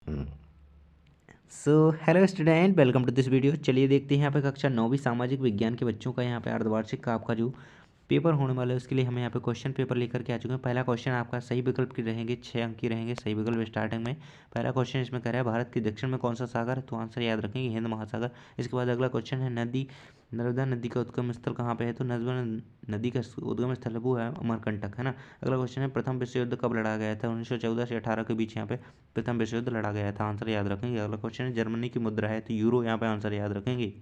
So hello student, welcome to this video. चलिए देखते हैं यहाँ पे कक्षा 9वीं सामाजिक विज्ञान के बच्चों का यहाँ पे अर्धवार्षिक का आपका जो पेपर होने वाला है उसके लिए हम यहाँ पे क्वेश्चन पेपर लेकर के आ चुके हैं। पहला क्वेश्चन आपका सही विकल्प के रहेंगे, 6 अंक की रहेंगे सही विकल्प स्टार्टिंग में। पहला क्वेश्चन इसमें कह रहा है भारत के दक्षिण में कौन सा सागर है, तो आंसर याद रखेंगे हिंद महासागर। इसके बाद अगला क्वेश्चन है नर्मदा नदी का उद्गम स्थल कहाँ पे है, तो नर्मदा नदी का उद्गम स्थल वो है अमरकंटक, है ना। अगला क्वेश्चन है प्रथम विश्व युद्ध कब लड़ा गया था, 1914 से 18 के बीच यहाँ पे प्रथम विश्व युद्ध लड़ा गया था, आंसर याद रखेंगे। अगला क्वेश्चन है जर्मनी की मुद्रा है तो यूरो, यहाँ पे आंसर याद रखेंगे।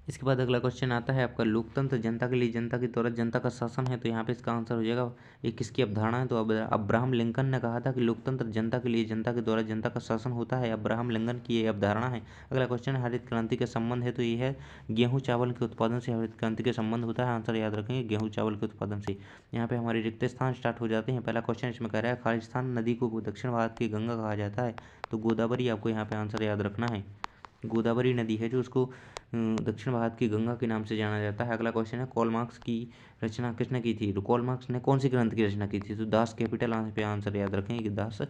इसके बाद अगला क्वेश्चन आता है आपका लोकतंत्र जनता के लिए जनता के द्वारा जनता का शासन है, तो यहाँ पे इसका आंसर हो जाएगा ये किसकी अवधारणा है, तो अब्राहम लिंकन ने कहा था कि लोकतंत्र जनता के लिए जनता के द्वारा जनता का शासन होता है, अब्राहम लिंकन की ये अवधारणा है। अगला क्वेश्चन है हरित क्रांति के संबंध है, तो ये है गेहूँ चावल के उत्पादन से हरित क्रांति के संबंध होता है, आंसर याद रखेंगे गेहूँ चावल के उत्पादन से। यहाँ पे हमारे रिक्त स्थान स्टार्ट हो जाते हैं। पहला क्वेश्चन इसमें कह रहा है खालिस्तान नदी को दक्षिण भारत की गंगा कहा जाता है, तो गोदावरी आपको यहाँ पे आंसर याद रखना है। गोदावरी नदी है जो उसको दक्षिण भारत की गंगा के नाम से जाना जाता है। अगला क्वेश्चन है कार्ल मार्क्स की रचना किसने की थी, तो कार्ल मार्क्स ने कौन सी ग्रंथ की रचना की थी, तो दास कैपिटल, पे आंसर याद रखेंगे कि दास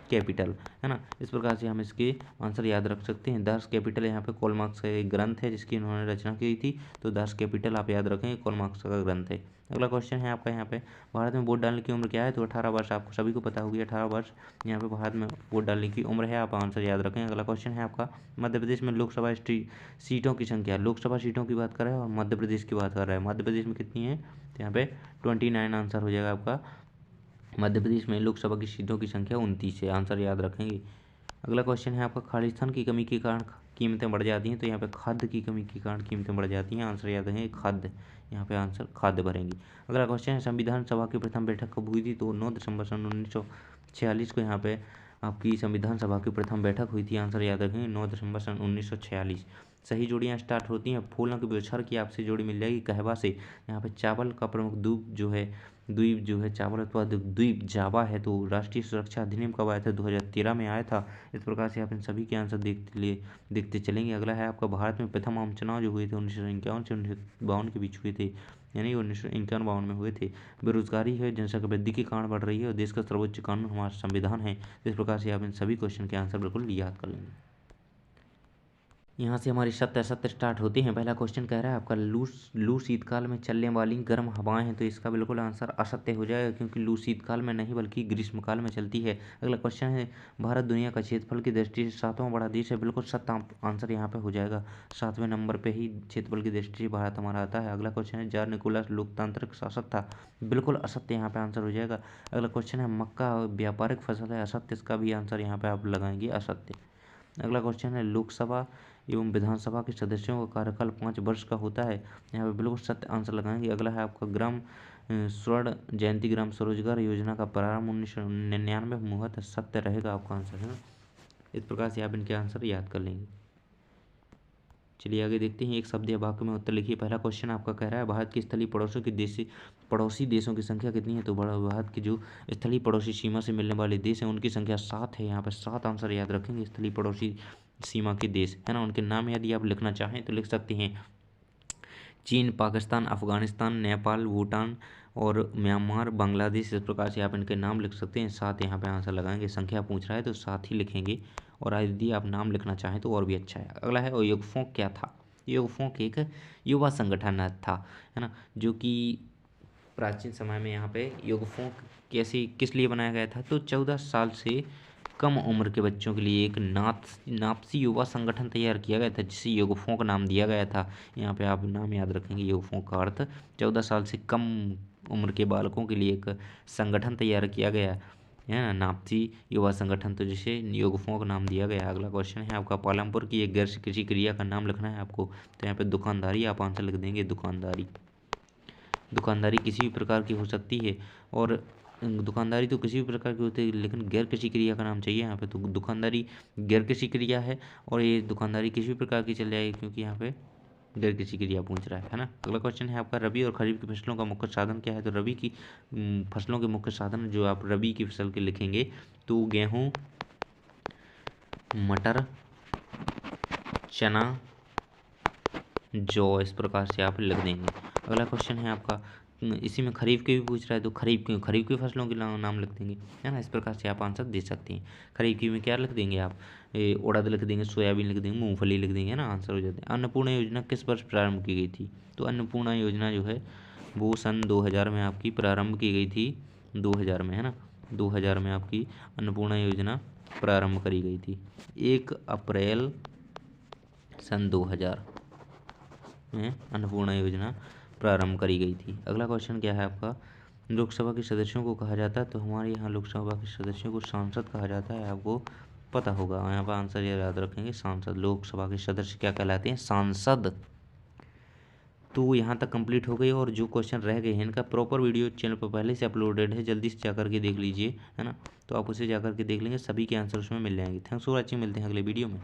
कैपिटल, है ना। इस प्रकार से हम इसके आंसर याद रख सकते हैं। दास कैपिटल यहाँ पे कार्ल मार्क्स का एक ग्रंथ है जिसकी उन्होंने रचना की थी, तो दास कैपिटल आप याद रखेंगे कार्ल मार्क्स का ग्रंथ है। अगला क्वेश्चन है आपका यहाँ पे भारत में वोट डालने की उम्र क्या है, तो 18 वर्ष, आपको सभी को पता होगी 18 वर्ष यहाँ पे भारत में वोट डालने की उम्र है, आप आंसर याद रखें। अगला क्वेश्चन है आपका मध्य प्रदेश में लोकसभा सीटों की संख्या, लोकसभा सीटों की बात कर रहा है और मध्य प्रदेश की बात कर रहा है। मध्य प्रदेश में कितनी है, तो यहाँ पे 29 आंसर हो जाएगा आपका। मध्य प्रदेश में लोकसभा की सीटों की संख्या 29 है, आंसर याद रखेंगे। अगला क्वेश्चन है आपका खालिस्तान की कमी के कारण कीमतें बढ़ जाती हैं, तो यहाँ पे खाद्य की कमी के कारण कीमतें बढ़ जाती हैं, आंसर याद रखेंगे खाद्य, यहाँ पे आंसर खाद्य भरेंगे। अगला क्वेश्चन है संविधान सभा की प्रथम बैठक कब हुई थी, तो 9 दिसंबर सन 1946 को यहाँ पे आपकी संविधान सभा की प्रथम बैठक हुई थी, आंसर याद रखेंगे 9 दिसंबर सन 1946। सही जोड़ियाँ स्टार्ट होती हैं, फूलों की बौछार की आपसे जोड़ी मिल जाएगी कहवा से। यहाँ पे चावल का प्रमुख द्वीप जो है चावल उत्पादक द्वीप जावा है, तो राष्ट्रीय सुरक्षा अधिनियम कब आया था, 2013 में आया था। इस प्रकार से आप इन सभी के आंसर देखते चलेंगे। अगला है आपका भारत में प्रथम आम चुनाव जो हुए थे 1951 से 1952 के बीच हुए थे, यानी 1951-52 में हुए थे। बेरोजगारी है, जनसंख्या वृद्धि के कारण बढ़ रही है और देश का सर्वोच्च कानून हमारा संविधान है। इस प्रकार से आप इन सभी क्वेश्चन के आंसर बिल्कुल याद कर लेंगे। यहाँ से हमारी सत्य असत्य स्टार्ट होती हैं। पहला क्वेश्चन कह रहा है आपका लू शीतकाल में चलने वाली गर्म हवाएं हैं, तो इसका बिल्कुल आंसर असत्य हो जाएगा क्योंकि लू शीतकाल में नहीं बल्कि ग्रीष्मकाल में चलती है। अगला क्वेश्चन है भारत दुनिया का क्षेत्रफल की दृष्टि से 7वां बड़ा देश है, बिल्कुल सत्य आंसर यहाँ पे हो जाएगा। 7वें नंबर पे ही क्षेत्रफल की दृष्टि से भारत हमारा आता है। अगला क्वेश्चन है जार निकोलस लोकतांत्रिक शासक था, बिल्कुल असत्य यहाँ पे आंसर हो जाएगा। अगला क्वेश्चन है मक्का व्यापारिक फसल है, असत्य, इसका भी आंसर यहाँ पे आप लगाएंगे असत्य। अगला क्वेश्चन है लोकसभा एवं विधानसभा के सदस्यों का कार्यकाल 5 वर्ष का होता है, यहाँ पे बिल्कुल सत्य आंसर लगाएंगे। अगला है आपका ग्राम स्वर्ण जयंती ग्राम स्वरोजगार योजना का प्रारंभ 1999 में हुआ था, सत्य रहेगा आपका आंसर, है ना। इस प्रकार से आप इनके आंसर याद कर लेंगे। चलिए आगे देखते हैं, एक शब्द या वाक्य में उत्तर लिखिए। पहला क्वेश्चन आपका कह रहा है भारत की स्थलीय पड़ोसी देशों की संख्या कितनी है, तो भारत की जो स्थलीय पड़ोसी सीमा से मिलने वाले देश हैं उनकी संख्या 7 है, यहाँ पर 7 आंसर याद रखेंगे। स्थलीय पड़ोसी सीमा के देश, है ना, उनके नाम यदि आप लिखना चाहें तो लिख सकते हैं चीन, पाकिस्तान, अफगानिस्तान, नेपाल, भूटान और म्यांमार, बांग्लादेश। इस प्रकार से आप इनके नाम लिख सकते हैं। 7 यहाँ पे आंसर लगाएंगे, संख्या पूछ रहा है तो 7 ही लिखेंगे, और यदि आप नाम लिखना चाहें तो और भी अच्छा है। अगला है और योगफोंक क्या था, योगफोंक एक युवा संगठन था, है ना, जो कि प्राचीन समय में यहाँ पे योगफोंक कैसे किस लिए बनाया गया था, तो 14 साल से कम उम्र के बच्चों के लिए एक नापसी युवा संगठन तैयार किया गया था जिसे योगफोंक नाम दिया गया था। यहाँ पे आप नाम याद रखेंगे, योगफोंक का अर्थ 14 साल से कम उम्र के बालकों के लिए एक संगठन तैयार किया गया है ना, नापसी युवा संगठन, तो जिसे योगफोंक नाम दिया गया। अगला क्वेश्चन है आपका पालमपुर की एक गैर कृषि क्रिया का नाम लिखना है आपको, तो यहाँ पे दुकानदारी आप आंसर लिख देंगे दुकानदारी। दुकानदारी किसी भी प्रकार की हो सकती है, और दुकानदारी तो किसी भी प्रकार की होती है, लेकिन गैर कृषि क्रिया का नाम चाहिए यहाँ पे, तो दुकानदारी गैर कृषि क्रिया है और ये दुकानदारी किसी भी प्रकार की चल जाएगी क्योंकि यहाँ पे गैर कृषि क्रिया पूछ रहा है ना। अगला क्वेश्चन है आपका रबी और खरीफ की फसलों का मुख्य साधन क्या है, तो रबी की फसलों के मुख्य साधन जो आप रबी की फसल के लिखेंगे तो गेहूँ, मटर, चना, जौ, इस प्रकार से आप लिख देंगे। अगला क्वेश्चन है आपका इसी में खरीफ के भी पूछ रहा है तो खरीफ की फसलों के नाम लिख देंगे, है ना। इस प्रकार से आप आंसर दे सकते हैं। खरीफ की में क्या लिख देंगे आप, उड़द लिख देंगे, सोयाबीन लिख देंगे, मूंगफली लिख देंगे, है ना, आंसर हो जाते हैं। अन्नपूर्णा योजना किस वर्ष प्रारंभ की गई थी? तो अन्नपूर्णा योजना जो है वो सन 2000 में आपकी प्रारंभ की गई थी, 2000 में, है ना। 2000 में आपकी अन्नपूर्णा योजना प्रारंभ करी गई थी, 1 अप्रैल सन 2000 में अन्नपूर्णा योजना प्रारंभ करी गई थी। अगला क्वेश्चन क्या है आपका, लोकसभा के सदस्यों को कहा जाता है, तो हमारे यहाँ लोकसभा के सदस्यों को सांसद कहा जाता है, आपको पता होगा। यहाँ पर आंसर ये याद रखेंगे, सांसद। लोकसभा के सदस्य क्या कहलाते हैं? सांसद। तो यहाँ तक कंप्लीट हो गई, और जो क्वेश्चन रह गए हैं इनका प्रॉपर वीडियो चैनल पर पहले से अपलोडेड है, जल्दी से जाकर के देख लीजिए, है ना। तो आप उसे जाकर के देख लेंगे, सभी के आंसर उसमें मिल जाएंगे। थैंक्स फॉर वॉचिंग, मिलते हैं अगले वीडियो में।